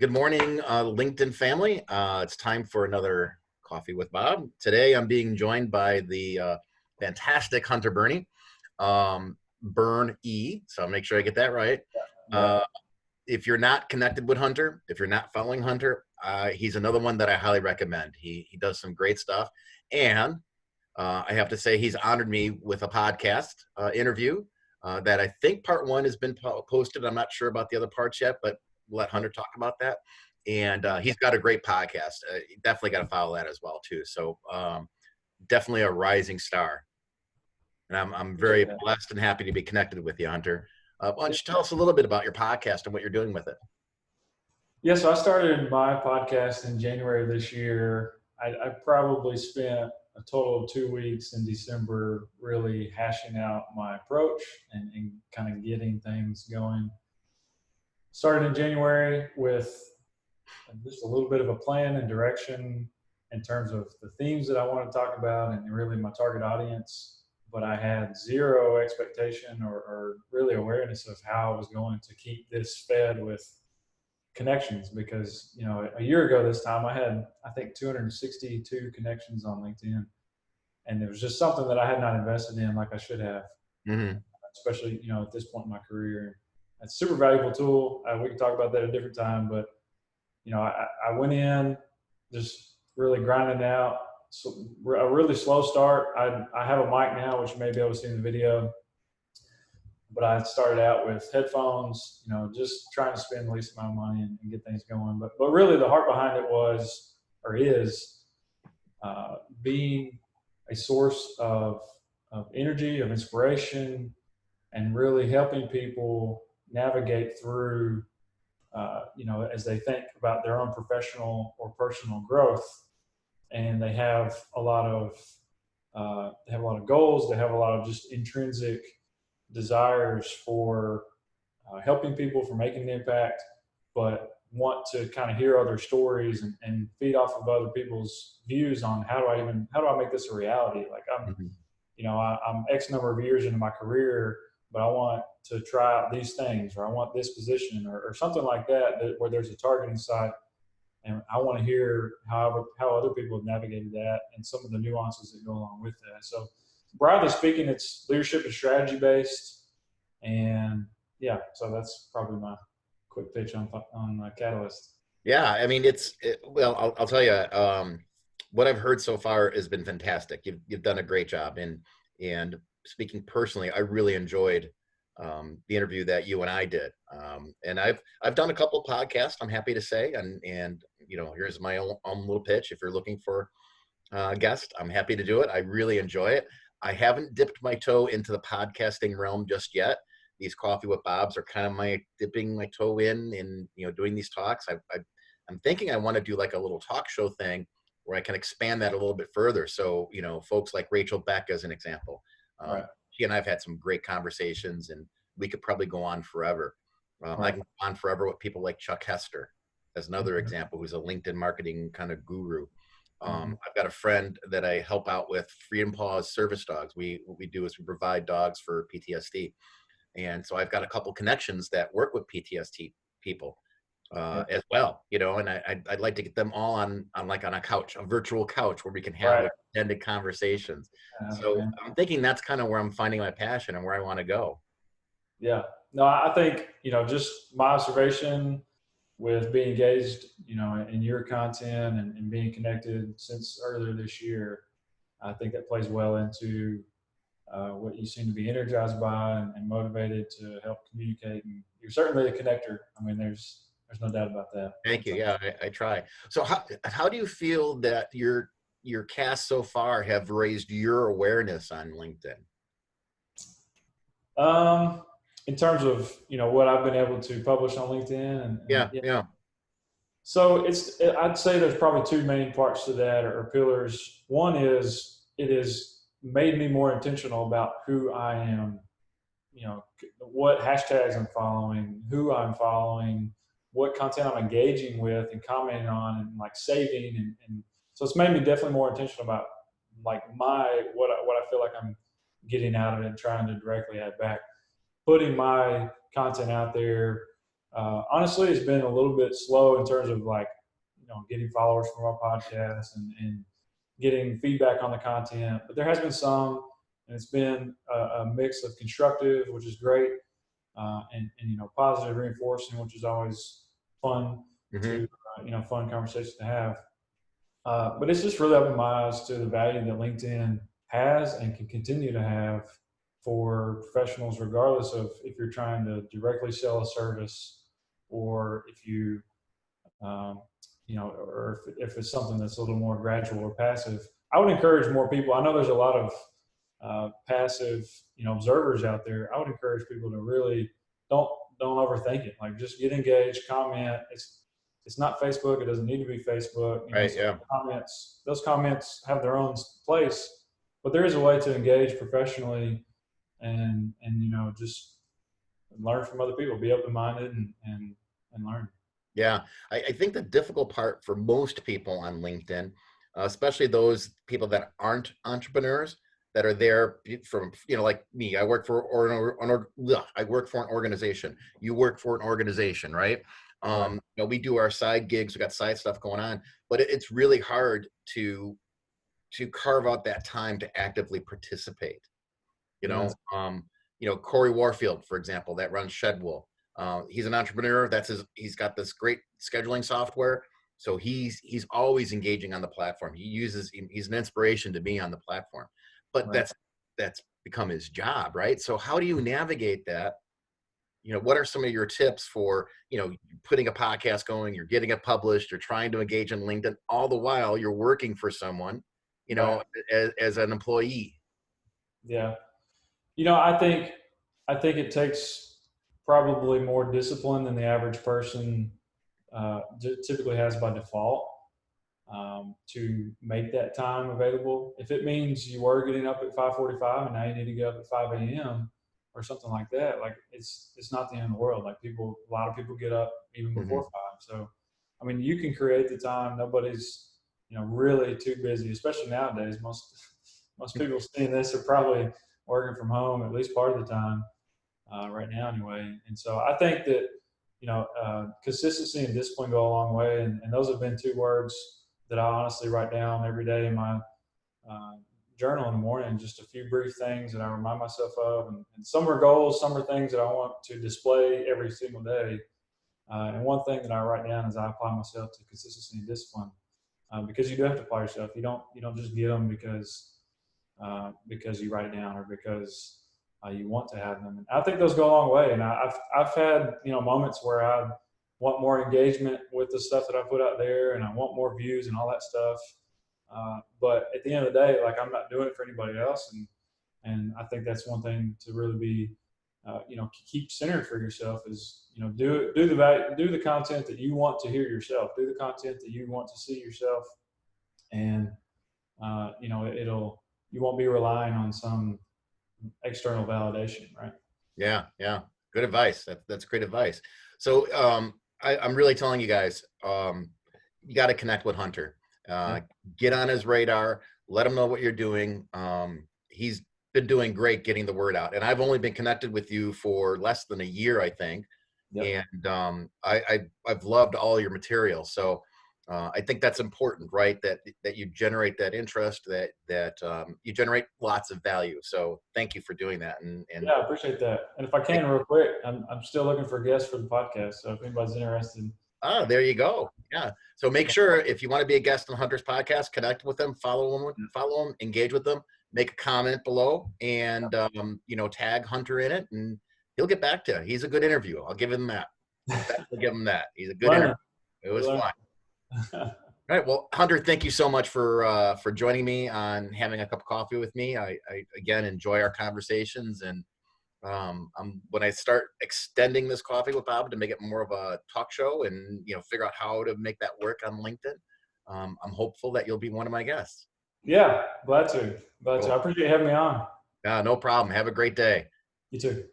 Good morning, LinkedIn family. It's time for another Coffee with Bob. Today, I'm being joined by the fantastic Hunter Burney, Burney. So I'll make sure I get that right. Yeah. Uh, if you're not connected with Hunter, if you're not following Hunter, he's another one that I highly recommend. He does some great stuff, and I have to say he's honored me with a podcast interview that I think part one has been posted. I'm not sure about the other parts yet, but we'll let Hunter talk about that. And he's got a great podcast. You definitely got to follow that as well too. So definitely a rising star. And I'm very Appreciate that. blessed and happy to be connected with you, Hunter. Why don't Yeah. you tell us a little bit about your podcast and what you're doing with it? Yeah, so I started my podcast in January of this year. I probably spent a total of 2 weeks in December really hashing out my approach and kind of getting things going. Started in January with just a little bit of a plan and direction in terms of the themes that I want to talk about and really my target audience. But I had zero expectation or really awareness of how I was going to keep this fed with connections because a year ago this time I had I think 262 connections on LinkedIn, and it was just something that I had not invested in like I should have, Mm-hmm. especially at this point in my career. It's a super valuable tool. We can talk about that at a different time, but I went in just really grinding out. So a really slow start. I have a mic now, which you may be able to see in the video, but I started out with headphones, just trying to spend the least amount of money and get things going. But really, the heart behind it was or is being a source of energy, of inspiration, and really helping people navigate through, as they think about their own professional or personal growth, and they have a lot of goals. They have a lot of just intrinsic desires for helping people, for making an impact, but want to kind of hear other stories and feed off of other people's views on how do I make this a reality? Like Mm-hmm. I'm X number of years into my career, but I want to try out these things, or I want this position, or something like that, where there's a targeting site. And I want to hear how other people have navigated that and some of the nuances that go along with that. So, broadly speaking, it's leadership and strategy based, and yeah, so that's probably my quick pitch on Catalyst. Yeah, I mean, well, I'll tell you, what I've heard so far has been fantastic. You've done a great job, and speaking personally, I really enjoyed the interview that you and I did. And I've done a couple of podcasts. I'm happy to say, and here's my own little pitch. If you're looking for a guest, I'm happy to do it. I really enjoy it. I haven't dipped my toe into the podcasting realm just yet. These Coffee with Bobs are kind of my dipping my toe in doing these talks. I'm thinking I want to do like a little talk show thing where I can expand that a little bit further. So, folks like Rachel Beck, as an example, Right, she and I have had some great conversations, and we could probably go on forever. I right. can go on forever with people like Chuck Hester, as another example, who's a LinkedIn marketing kind of guru. Mm-hmm. I've got a friend that I help out with Freedom Paws service dogs. What we do is we provide dogs for PTSD. And so I've got a couple connections that work with PTSD people Yeah, as well, and I'd like to get them all on like on a couch, a virtual couch where we can have right. extended conversations. So Man. I'm thinking that's kind of where I'm finding my passion and where I want to go. Yeah. No, I think just my observation with being engaged, in your content and being connected since earlier this year, I think that plays well into what you seem to be energized by and motivated to help communicate. And you're certainly a connector. I mean, there's no doubt about that. Thank That's you. awesome. Yeah, I try. So how do you feel that your cast so far have raised your awareness on LinkedIn? Um, in terms of what I've been able to publish on LinkedIn, and Yeah, yeah. yeah. So I'd say there's probably two main parts to that, or pillars. One is it has made me more intentional about who I am, what hashtags I'm following, who I'm following, what content I'm engaging with and commenting on, and like saving, and so it's made me definitely more intentional about like what I feel like I'm getting out of it and trying to directly add back, putting my content out there, Honestly, it's been a little bit slow in terms of like, getting followers from our podcast and getting feedback on the content. But there has been some, and it's been a mix of constructive, which is great, and positive reinforcing, which is always fun Hmm. to fun conversation to have. But it's just really opened my eyes to the value that LinkedIn has and can continue to have for professionals, regardless of if you're trying to directly sell a service or if you, um, or if it's something that's a little more gradual or passive. I would encourage more people. I know there's a lot of passive, observers out there. I would encourage people to really don't don't overthink it. Like just get engaged, comment. It's not Facebook. It doesn't need to be Facebook. Right. So Yeah. those comments have their own place, but there is a way to engage professionally and just learn from other people, be open minded and learn. Yeah, I think the difficult part for most people on LinkedIn, especially those people that aren't entrepreneurs, that are there from, like me. I work for I work for an organization. You work for an organization, right? Right. We do our side gigs. We got side stuff going on, but it's really hard to carve out that time to actively participate. you Yeah. know um Corey Warfield, for example, that runs Shedwool. He's an entrepreneur. He's got this great scheduling software, so he's always engaging on the platform. He's an inspiration to me on the platform, but Right. that's become his job, right? So how do you navigate that? What are some of your tips for putting a podcast going, you're getting it published, you're trying to engage in LinkedIn, all the while you're working for someone, Right. as an employee? Yeah. I think it takes probably more discipline than the average person typically has by default to make that time available. If it means you were getting up at 5:45 and now you need to get up at 5 a.m. or something like that, like it's not the end of the world. Like a lot of people get up even before Hmm. 5. So, I mean, you can create the time. Nobody's really too busy, especially nowadays. Most people seeing this are probably working from home at least part of the time right now anyway. And so I think that consistency and discipline go a long way, and those have been two words that I honestly write down every day in my uh, journal in the morning. Just a few brief things that I remind myself of, and some are goals, some are things that I want to display every single day. And one thing that I write down is I apply myself to consistency and discipline because you do have to apply yourself. You don't just get them because you write it down or because you want to have them. And I think those go a long way. And I've had moments where I want more engagement with the stuff that I put out there, and I want more views and all that stuff. But at the end of the day, like I'm not doing it for anybody else, and I think that's one thing to really be, keep centered for yourself is do the content that you want to hear yourself, do the content that you want to see yourself, and it'll you won't be relying on some external validation, right? Yeah, yeah. Good advice. That's great advice. So I'm really telling you guys, you got to connect with Hunter. Yeah. Get on his radar. Let him know what you're doing. He's been doing great getting the word out, and I've only been connected with you for less than a year, I think. Yep. And I've loved all your material. So I think that's important, right? That you generate that interest, that you generate lots of value. So thank you for doing that. And Yeah, I appreciate that. And if I can, real quick, I'm still looking for guests for the podcast. So if anybody's interested, there you go. Yeah. So make sure, if you want to be a guest on Hunter's podcast, connect with them, follow them, engage with them, make a comment below, and tag Hunter in it, and he'll get back to you. He's a good interview. I'll give him that. I'll definitely give him that. He's a good interview. learning, It we was learn. fun. All right. Well, Hunter, thank you so much for joining me on having a cup of coffee with me. I again enjoy our conversations, and when I start extending this coffee with Bob to make it more of a talk show and figure out how to make that work on LinkedIn, I'm hopeful that you'll be one of my guests. Yeah, glad to. Glad to. I Cool. appreciate you having me on. No problem. Have a great day. You too.